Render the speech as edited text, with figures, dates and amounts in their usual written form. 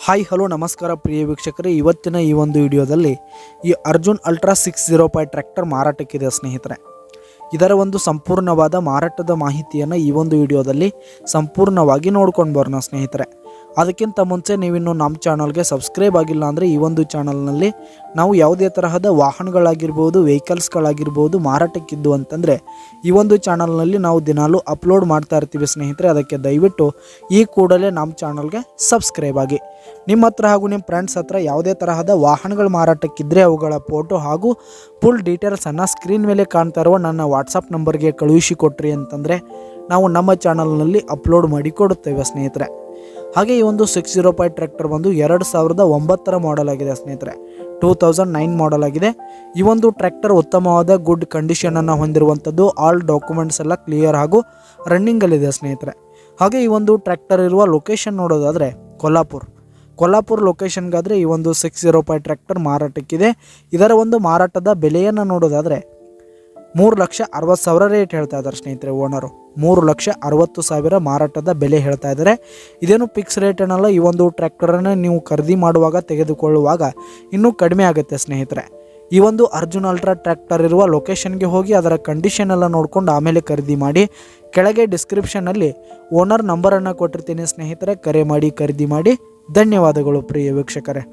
Hi hello ನಮಸ್ಕಾರ ಪ್ರಿಯ ವೀಕ್ಷಕರೇ, ಇವತ್ತಿನ ಈ ಒಂದು ವಿಡಿಯೋದಲ್ಲಿ ಈ ಅರ್ಜುನ್ ಅಲ್ಟ್ರಾ 605 ಟ್ರ್ಯಾಕ್ಟರ್ ಮಾರಾಟಕ್ಕಿದೆ ಸ್ನೇಹಿತರೆ. ಇದರ ಒಂದು ಸಂಪೂರ್ಣವಾದ ಮಾರಾಟದ ಮಾಹಿತಿಯನ್ನು ಈ ಒಂದು ವಿಡಿಯೋದಲ್ಲಿ ಸಂಪೂರ್ಣವಾಗಿ ನೋಡ್ಕೊಂಡು ಬರೋಣ ಸ್ನೇಹಿತರೆ. ಅದಕ್ಕಿಂತ ಮುಂಚೆ ನೀವಿನ್ನು ನಮ್ಮ ಚಾನಲ್ಗೆ ಸಬ್ಸ್ಕ್ರೈಬ್ ಆಗಿಲ್ಲ ಅಂದರೆ ಈ ಒಂದು ಚಾನಲ್ನಲ್ಲಿ ನಾವು ಯಾವುದೇ ತರಹದ ವಾಹನಗಳಾಗಿರ್ಬೋದು, ವೆಹಿಕಲ್ಸ್ಗಳಾಗಿರ್ಬೋದು ಮಾರಾಟಕ್ಕಿದ್ದು ಅಂತಂದರೆ ಈ ಒಂದು ಚಾನಲ್ನಲ್ಲಿ ನಾವು ದಿನಾಲೂ ಅಪ್ಲೋಡ್ ಮಾಡ್ತಾ ಇರ್ತೀವಿ ಸ್ನೇಹಿತರೆ. ಅದಕ್ಕೆ ದಯವಿಟ್ಟು ಈ ಕೂಡಲೇ ನಮ್ಮ ಚಾನಲ್ಗೆ ಸಬ್ಸ್ಕ್ರೈಬ್ ಆಗಿ. ನಿಮ್ಮ ಹತ್ರ ಹಾಗೂ ನಿಮ್ಮ ಫ್ರೆಂಡ್ಸ್ ಹತ್ರ ಯಾವುದೇ ತರಹದ ವಾಹನಗಳು ಮಾರಾಟಕ್ಕಿದ್ದರೆ ಅವುಗಳ ಫೋಟೋ ಹಾಗೂ ಫುಲ್ ಡೀಟೇಲ್ಸನ್ನು ಸ್ಕ್ರೀನ್ ಮೇಲೆ ಕಾಣ್ತಾ ಇರುವ ನನ್ನ ವಾಟ್ಸಪ್ ನಂಬರ್ಗೆ ಕಳುಹಿಸಿ ಕೊಟ್ರಿ ಅಂತಂದರೆ ನಾವು ನಮ್ಮ ಚಾನಲ್ನಲ್ಲಿ ಅಪ್ಲೋಡ್ ಮಾಡಿ ಕೊಡುತ್ತೇವೆ ಸ್ನೇಹಿತರೆ. ಹಾಗೆ ಈ ಒಂದು 605 ಟ್ರ್ಯಾಕ್ಟರ್ ಬಂದು 2009 ಮಾಡೆಲ್ ಆಗಿದೆ ಸ್ನೇಹಿತರೆ. 2009 ಮಾಡೆಲ್ ಆಗಿದೆ. ಈ ಒಂದು ಟ್ರ್ಯಾಕ್ಟರ್ ಉತ್ತಮವಾದ ಗುಡ್ ಕಂಡೀಷನನ್ನು ಹೊಂದಿರುವಂಥದ್ದು. ಆಲ್ ಡಾಕ್ಯುಮೆಂಟ್ಸ್ ಎಲ್ಲ ಕ್ಲಿಯರ್ ಹಾಗೂ ರನ್ನಿಂಗಲ್ಲಿದೆ ಸ್ನೇಹಿತರೆ. ಹಾಗೆ ಈ ಒಂದು ಟ್ರ್ಯಾಕ್ಟರ್ ಇರುವ ಲೊಕೇಶನ್ ನೋಡೋದಾದರೆ ಕೊಲ್ಲಾಪುರ ಲೊಕೇಶನ್ಗಾದರೆ ಈ ಒಂದು 605 ಟ್ರ್ಯಾಕ್ಟರ್ ಮಾರಾಟಕ್ಕಿದೆ. ಇದರ ಒಂದು ಮಾರಾಟದ ಬೆಲೆಯನ್ನು ನೋಡೋದಾದರೆ 3,60,000 ರೇಟ್ ಹೇಳ್ತಾ ಇದ್ದಾರೆ ಸ್ನೇಹಿತರೆ. ಓನರು 3,60,000 ಮಾರಾಟದ ಬೆಲೆ ಹೇಳ್ತಾ ಇದ್ದಾರೆ. ಇದೇನು ಫಿಕ್ಸ್ ರೇಟ್ ಏನಲ್ಲ. ಈ ಒಂದು ಟ್ರ್ಯಾಕ್ಟರನ್ನು ನೀವು ಖರೀದಿ ಮಾಡುವಾಗ ತೆಗೆದುಕೊಳ್ಳುವಾಗ ಇನ್ನೂ ಕಡಿಮೆ ಆಗುತ್ತೆ ಸ್ನೇಹಿತರೆ. ಈ ಒಂದು ಅರ್ಜುನ್ ಅಲ್ಟ್ರಾ ಟ್ರ್ಯಾಕ್ಟರ್ ಇರುವ ಲೊಕೇಶನ್ಗೆ ಹೋಗಿ ಅದರ ಕಂಡೀಷನ್ ಎಲ್ಲ ನೋಡಿಕೊಂಡು ಆಮೇಲೆ ಖರೀದಿ ಮಾಡಿ. ಕೆಳಗೆ ಡಿಸ್ಕ್ರಿಪ್ಷನಲ್ಲಿ ಓನರ್ ನಂಬರನ್ನು ಕೊಟ್ಟಿರ್ತೀನಿ ಸ್ನೇಹಿತರೆ, ಕರೆ ಮಾಡಿ ಖರೀದಿ ಮಾಡಿ. ಧನ್ಯವಾದಗಳು ಪ್ರಿಯ ವೀಕ್ಷಕರೇ.